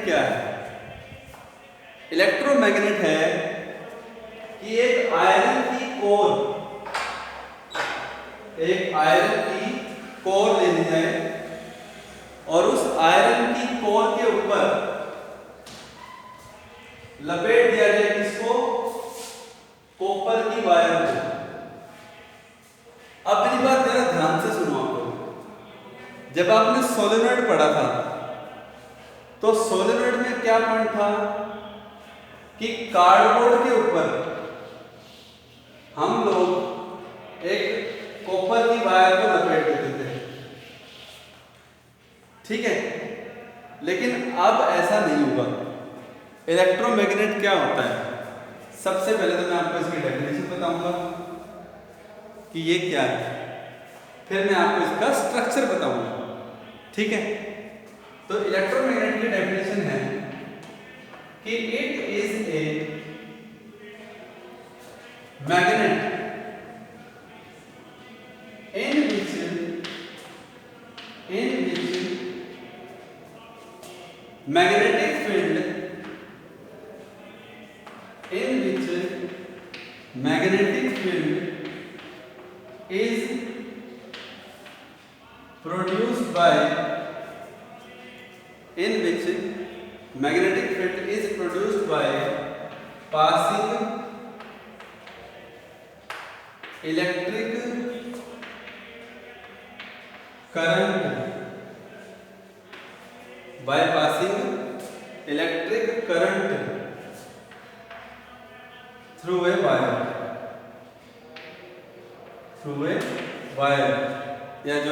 Electromagnet क्या है? Electromagnet है कि एक आयरन की कोर ले ली जाए और उस आयरन की कोर के ऊपर लपेट दिया जाए किसको? कॉपर की वायर को। अब मेरी बात जरा ध्यान से सुनो। आपको जब आपने सोलेनॉइड पढ़ा था तो सोलेनॉइड में क्या पॉइंट था कि कार्डबोर्ड के ऊपर हम लोग एक कॉपर की वायर को लपेट देते थे, ठीक है। लेकिन अब ऐसा नहीं होगा। इलेक्ट्रोमैग्नेट क्या होता है? सबसे पहले तो मैं आपको इसकी डेफिनेशन बताऊंगा कि ये क्या है, फिर मैं आपको इसका स्ट्रक्चर बताऊंगा, ठीक है। तो इलेक्ट्रोमैग्नेट की डेफिनेशन है कि it is a magnet in which magnetic field is produced by passing electric current through a wire या जो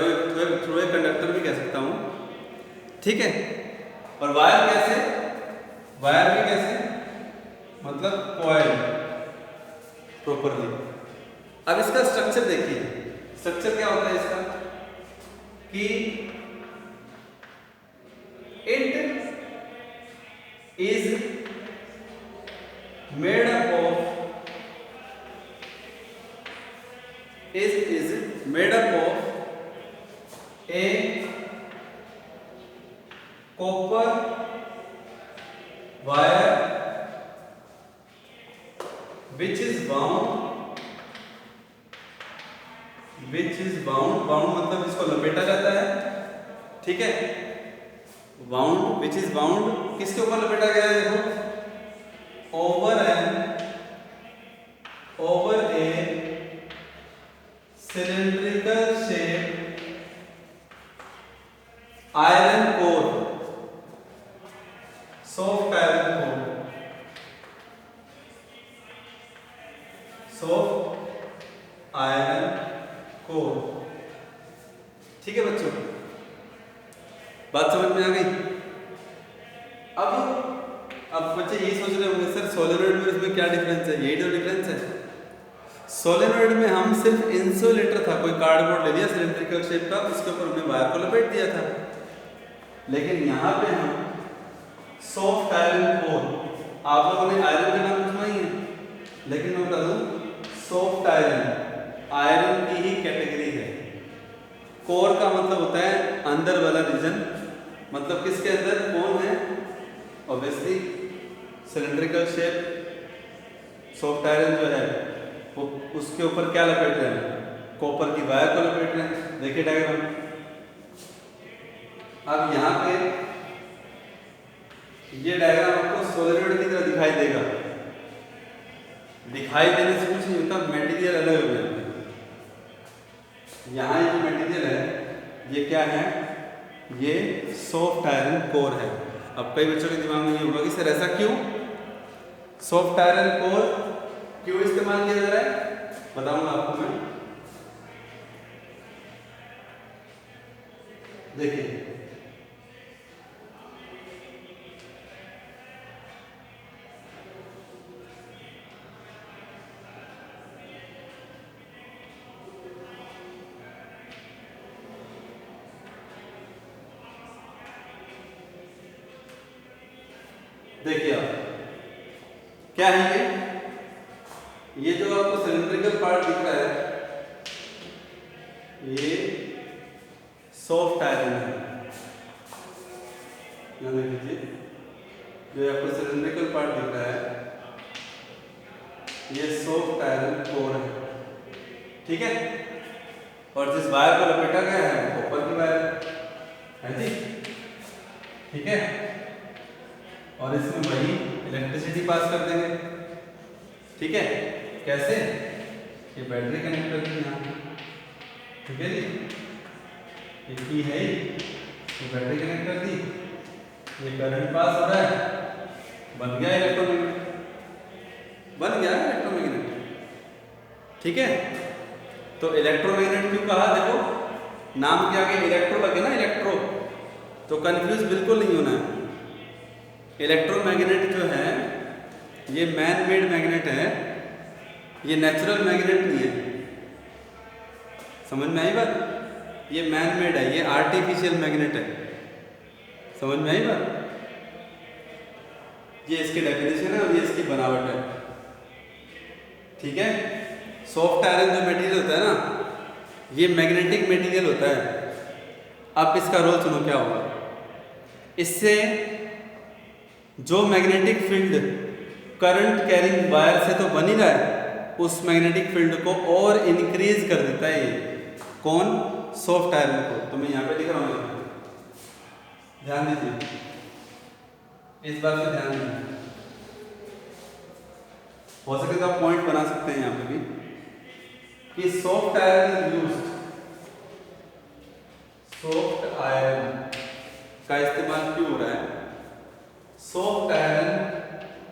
थ्रू ए कंडक्टर भी कह सकता हूं, ठीक है। और वायर कैसे? वायर भी कैसे? मतलब कॉइल प्रॉपरली। अब इसका स्ट्रक्चर देखिए। स्ट्रक्चर क्या होता है इसका कि it is made up of a copper wire which is bound bound मतलब इसको लपेटा जाता है, ठीक है। बाउंड विच इज बाउंड किसके ऊपर लपेटा गया है? देखो, ओवर ए cylindrical shape iron core, soft iron core, ठीक है बच्चों, बात समझ में आ गई? अब बच्चे यही सोच रहे होंगे सर सोलेनॉइड में इसमें क्या डिफरेंस है? यही तो डिफरेंस है। सोलेनॉइड में हम सिर्फ इंसुलेटर था, कोई कार्डबोर्ड ले लिया सिलेंड्रिकल शेप का, उसके ऊपर हमने वायर को लपेट दिया था। लेकिन यहाँ पे हम सॉफ्ट आयरन कोर, आप लोगों ने आयरन का नाम सुना ही है, लेकिन मैं बता दूं सॉफ्ट आयरन की ही कैटेगरी है। कोर का मतलब होता है अंदर वाला रीजन, मतलब किसके अंदर कौन है? Obviously cylindrical shape soft iron जो है वो उसके ऊपर क्या लपेट रहे हैं? कॉपर की वायर को लपेट रहे हैं। देखिए डायग्राम। अब यहाँ पे ये डायग्राम आपको सोलेनॉइड की तरह दिखाई देगा। दिखाई देने से कुछ नहीं होता, मटेरियल अलग हो जाता है। यहाँ ये जो मटेरियल है ये क्या है? ये सॉफ्ट आयरन कोर है। अब कई बच्चों के दिमाग में ये होगा कि सर ऐसा क्यों? सॉफ्ट आयरन कोर क्यों इस्तेमाल किया जा रहा है? बताऊंगा आपको मैं। देखिए, देखिए आप क्या है ये जो आपको सिलेंड्रिकल पार्ट दिख रहा है ये सॉफ्ट आयरन है। ध्यान रखिए जो आपको सिलेंड्रिकल पार्ट दिख रहा है ये सॉफ्ट आयरन कोर है, ठीक है। और जिस वायर को लपेटा गया है वो कॉपर की वायर है जी, ठीक है। और इसमें वही इलेक्ट्रिसिटी पास कर देंगे, ठीक है। कैसे? ये बैटरी कनेक्ट कर दी यहाँ, ठीक है जी। ये की है, ये बैटरी कनेक्ट कर दी, ये करंट पास हो रहा है, बन गया इलेक्ट्रोमैग्नेट, बन गया इलेक्ट्रोमैग्नेट, ठीक है। तो इलेक्ट्रोमैग्नेट क्यों कहा? देखो नाम के आगे इलेक्ट्रो लगे ना, इलेक्ट्रो, तो कंफ्यूज बिल्कुल नहीं होना है। इलेक्ट्रोमैग्नेट जो है ये मैन मेड मैग्नेट है, ये नेचुरल मैग्नेट नहीं है, समझ में आई बात? ये मैन मेड है, ये आर्टिफिशियल मैग्नेट है, समझ में आई बात? ये इसकी डेफिनेशन है और ये इसकी बनावट है, ठीक है। सॉफ्ट आयरन जो मटेरियल होता है ना, ये मैग्नेटिक मटेरियल होता है। अब इसका रोल सुनो क्या होगा। इससे जो magnetic field current carrying wire से तो बन ही रहा है, उस मैग्नेटिक फील्ड को और इंक्रीज कर देता है ये। कौन? सॉफ्ट आयरन को। तो मैं यहाँ पे लिख रहा हूँ, ध्यान दीजिए, इस बात पे ध्यान दीजिए। हो सके तो आप पॉइंट बना सकते हैं यहाँ पे भी कि soft iron is used, soft iron का इस्तेमाल क्यों हो रहा है? Soft iron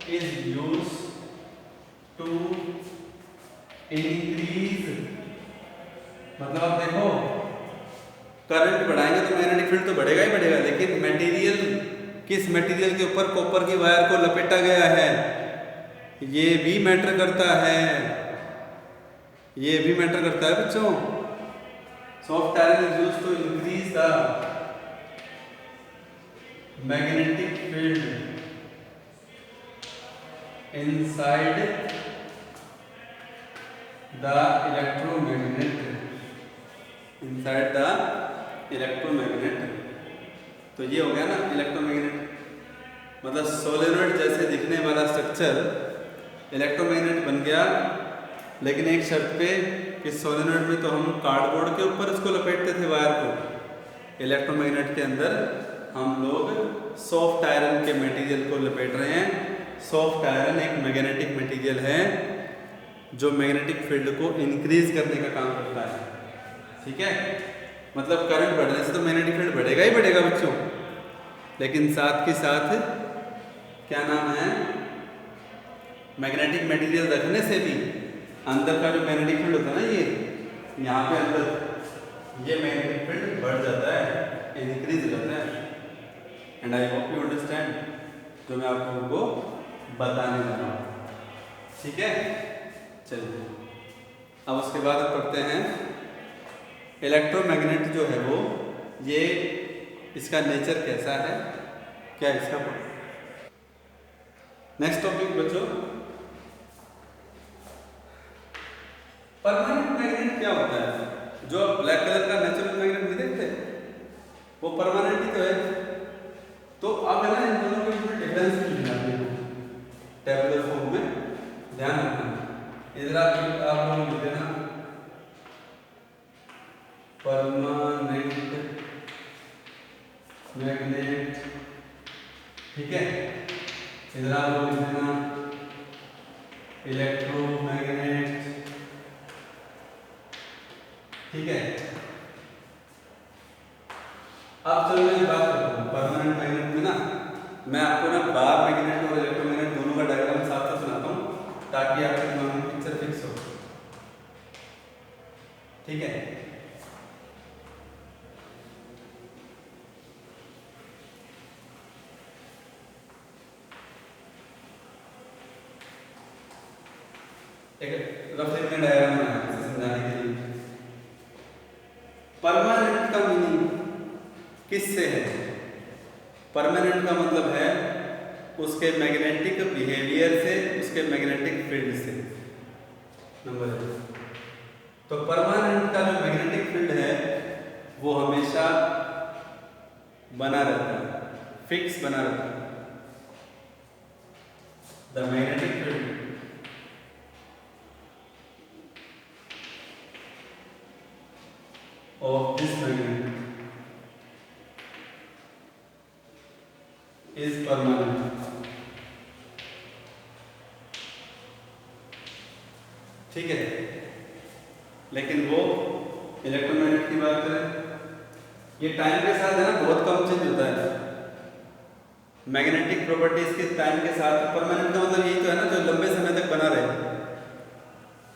is used to increase, मतलब आप देखो करंट बढ़ाएंगे तो मैग्नेटिक फील्ड तो बढ़ेगा ही बढ़ेगा, लेकिन मटेरियल, किस मटेरियल के ऊपर कॉपर की वायर को लपेटा गया है, ये भी मैटर करता है, ये भी मैटर करता है बच्चों। Soft iron is used to increase the magnetic field inside the electromagnet, inside the electromagnet। तो ये हो गया ना इलेक्ट्रोमैग्नेट, मतलब सोलेनॉइड जैसे दिखने वाला स्ट्रक्चर इलेक्ट्रोमैग्नेट बन गया, लेकिन एक शर्त पे कि सोलेनॉइड में तो हम कार्डबोर्ड के ऊपर उसको लपेटते थे वायर को, इलेक्ट्रोमैग्नेट के अंदर हम लोग सॉफ्ट आयरन के मटेरियल को लपेट रहे हैं। सॉफ्ट आयरन एक मैग्नेटिक मटेरियल है जो मैग्नेटिक फील्ड को इंक्रीज करने का काम करता है, ठीक है। मतलब करंट बढ़ने से तो मैग्नेटिक फील्ड बढ़ेगा ही बढ़ेगा बच्चों, लेकिन साथ के साथ क्या नाम है, मैग्नेटिक मटेरियल रखने से भी अंदर का जो मैग्नेटिक फील्ड होता है ना, ये यहाँ पे अंदर ये मैग्नेटिक फील्ड बढ़ जाता है, इंक्रीज हो जाता है। And I hope you understand जो मैं आप लोगों को बताने जा रहा हूँ, ठीक है। चलिए अब उसके बाद पढ़ते हैं इलेक्ट्रोमैग्नेट जो है वो, ये इसका नेचर कैसा है, क्या इसका। नेक्स्ट टॉपिक बच्चों, परमानेंट मैग्नेट क्या होता है। जो ब्लैक कलर का नेचुरल मैग्नेट नहीं देखते, वो परमानेंट ही तो है। तो अब है ना, इन दोनों के बीच में डिफरेंस टेबुलर फॉर्म में ध्यान रखना। इधर आप लोग लिख देना परमानेंट मैग्नेट, ठीक है। इधर आप लोग लिख देना इलेक्ट्रोमैग्नेट, ठीक है। अब चलो मैं बात करता हूँ परमानेंट मैग्नेट में ना, मैं आपको ना बार मैग्नेट और इलेक्ट्रोमैग्नेट दोनों का डायग्राम साथ साथ सुनाता हूँ ताकि आपके दिमाग में पिक्चर फिक्स हो, ठीक है। एक रफ डायग्राम बनाया समझाने के लिए। परमानेंट का मीनिंग किससे है? परमानेंट का मतलब है उसके मैग्नेटिक बिहेवियर से, उसके मैग्नेटिक फील्ड से। नंबर 1, तो परमानेंट का जो मैग्नेटिक फील्ड है वो हमेशा बना रहता है, फिक्स बना रहता है, the magnetic field of this magnet is permanent। ठीक है, लेकिन वो इलेक्ट्रोमैग्नेट की बात करें, ये टाइम के साथ है ना बहुत कम चेंज होता है। मैग्नेटिक प्रॉपर्टीज के टाइम के साथ, परमानेंट का मतलब यही तो है ना जो लंबे समय तक बना रहे।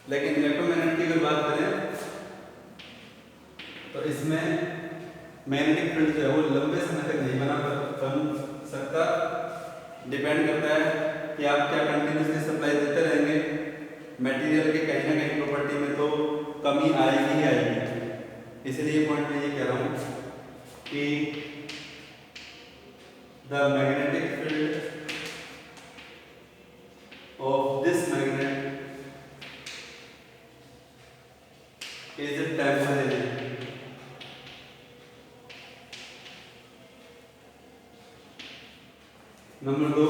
लेकिन इलेक्ट्रोमैग्नेट की अगर बात करें तो इसमें मैग्नेटिक फील्ड जो है वो लंबे समय तक नहीं बन सकता। डिपेंड करता है कि आप क्या कंटिन्यूसली सप्लाई देते रहेंगे, मटेरियल के कहीं ना कहीं प्रॉपर्टी में तो कमी आएगी ही आएगी। इसलिए ये पॉइंट मैं ये कह रहा हूँ कि the magnetic field of this magnet is temporary. Number 2,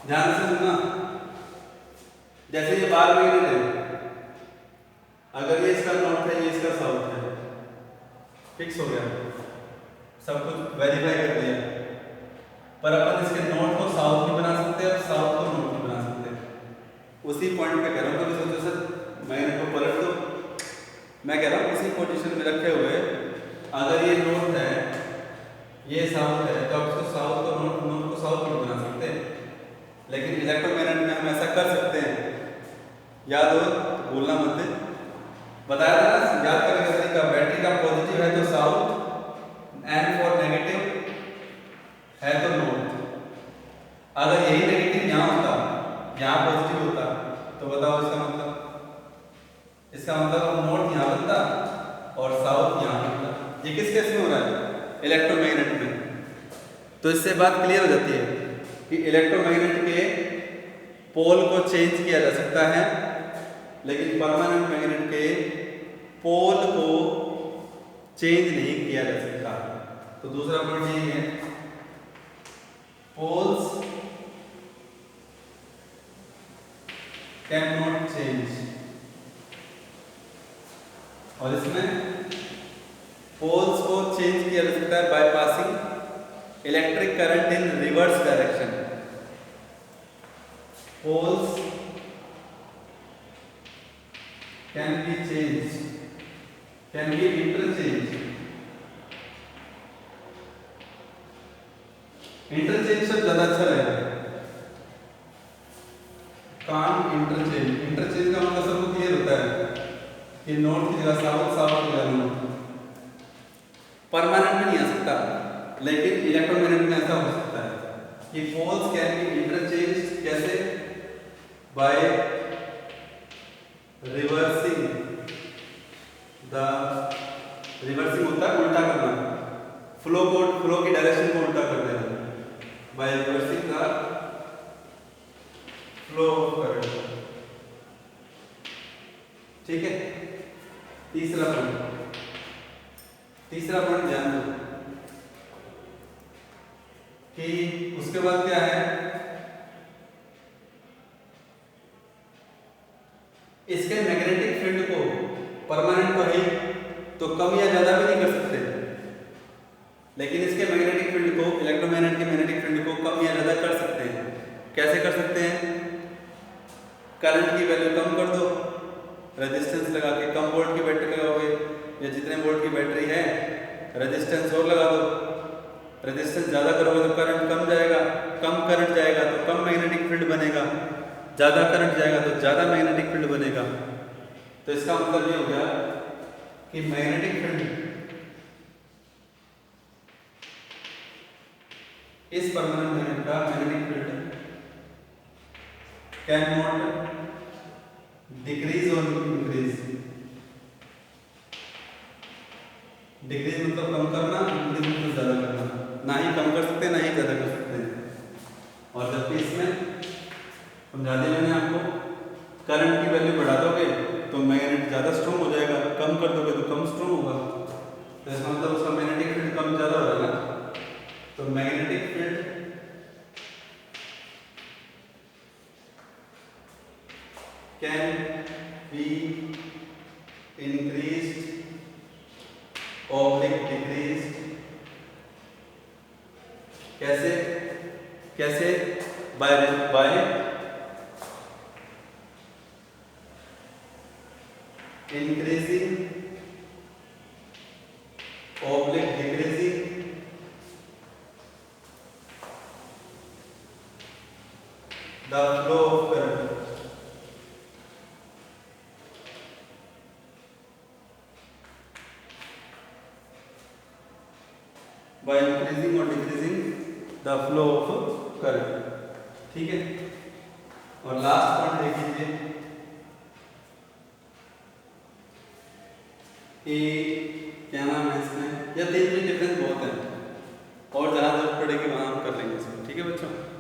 ध्यान से सुनना, जैसे ये बार मैग्नेट है, अगर ये इसका नॉर्थ है ये इसका साउथ है, फिक्स हो गया, सब कुछ वेरीफाई कर दिया। पर अपन इसके नॉर्थ को साउथ भी बना सकते हैं और साउथ को नॉर्थ भी बना सकते हैं। उसी पॉइंट पे कह रहा हूँ, कभी सोचो सर मैग्नेट को पलट दो, मैं कह रहा हूँ इसी पोजीशन में रखे हुए अगर ये नॉर्थ है ये साउथ है तो आप इसको साउथ को नॉर्थ, नॉर्थ को साउथ भी बना सकते हैं। लेकिन इलेक्ट्रोमैग्नेट में हम ऐसा कर सकते हैं, याद हो भूलना मत, बताया था ना, याद करने का तरीका, बैटरी का पॉजिटिव है तो साउथ, एंड फॉर नेगेटिव है तो नॉर्थ। अगर यही नेगेटिव यहाँ होता, यहाँ पॉजिटिव होता, तो बताओ इसका मतलब, इसका मतलब नॉर्थ यहाँ बनता और साउथ यहाँ बनता। ये किस केस में हो रहा है? इलेक्ट्रोमैग्नेट में। तो इससे बात क्लियर हो जाती है कि इलेक्ट्रोमैग्नेट के पोल को चेंज किया जा सकता है, लेकिन परमानेंट मैग्नेट के पोल को चेंज नहीं किया जा सकता। तो दूसरा पॉइंट यही है, पोल्स कैन नॉट चेंज। और इसमें पोल्स को चेंज किया जा सकता है by passing electric current in reverse direction. Poles can be change, can be interchange. Interchange शब्द ज्यादा अच्छा रहेगा, कान इंटरचेंज। इंटरचेंज का मतलब सबको क्लियर होता है कि नॉर्थ की जगह साउथ, साउथ की जगह नॉर्थ। परमानेंट नहीं आ सकता, लेकिन इलेक्ट्रोमैग्नेट में ऐसा हो सकता है कि पोल्स कैन बी इंटरचेंज। कैसे? बाय रिवर्सिंग द, रिवर्सिंग होता है उल्टा करना, फ्लो की डायरेक्शन को उल्टा कर देना, by reversing the flow of current. ठीक है, तीसरा पॉइंट ध्यान दो कि उसके बाद क्या है, इसके मैग्नेटिक फील्ड को परमानेंट तो है तो कम या ज्यादा भी नहीं कर सकते, लेकिन इसके मैग्नेटिक फील्ड को, इलेक्ट्रोमैग्नेट के मैग्नेटिक फील्ड को कम या ज्यादा कर सकते हैं। कैसे कर सकते हैं? करंट की वैल्यू कम कर दो, रेजिस्टेंस लगा के, कम वोल्ट की बैटरी लगाओगे या जितने वोल्ट की बैटरी है रेजिस्टेंस और लगा दो, रेजिस्टेंस ज़्यादा करोगे तो करंट कम जाएगा, कम करंट जाएगा तो कम मैग्नेटिक फील्ड बनेगा, ज़्यादा करंट जाएगा तो ज़्यादा मैग्नेटिक फील्ड बनेगा। तो इसका मतलब ये हो गया कि मैग्नेटिक फील्ड इस परमानेंट मैग्नेट का magnetic field can not decrease और इंक्रीज। डिक्रीज मतलब कम करना, इंक्रीज मतलब ज्यादा करना, ना ही कम कर सकते ना ही ज्यादा कर सकते हैं। और जबकि इसमें समझा दिया मैंने आपको, करंट की वैल्यू बढ़ा दोगे तो मैग्नेट ज्यादा स्ट्रॉन्ग हो जाएगा, कम कर दोगे तो कम स्ट्रॉन्ग होगा। तो इसका मतलब उसका मैग्नेटिक फील्ड कम ज्यादा हो रहा है ना। तो magnetic field can be increased oblique decreased. कैसे कैसे? By increasing oblique decreasing the flow of current। by increasing or decreasing the flow of current। ठीक है। और लास्ट पॉइंट देख लीजिए, ये क्या नाम है इसमें, या तीन डिफरेंस बहुत है और जहां जरूरत पड़ेगी वहां हम कर लेंगे इसमें। ठीक है बच्चों।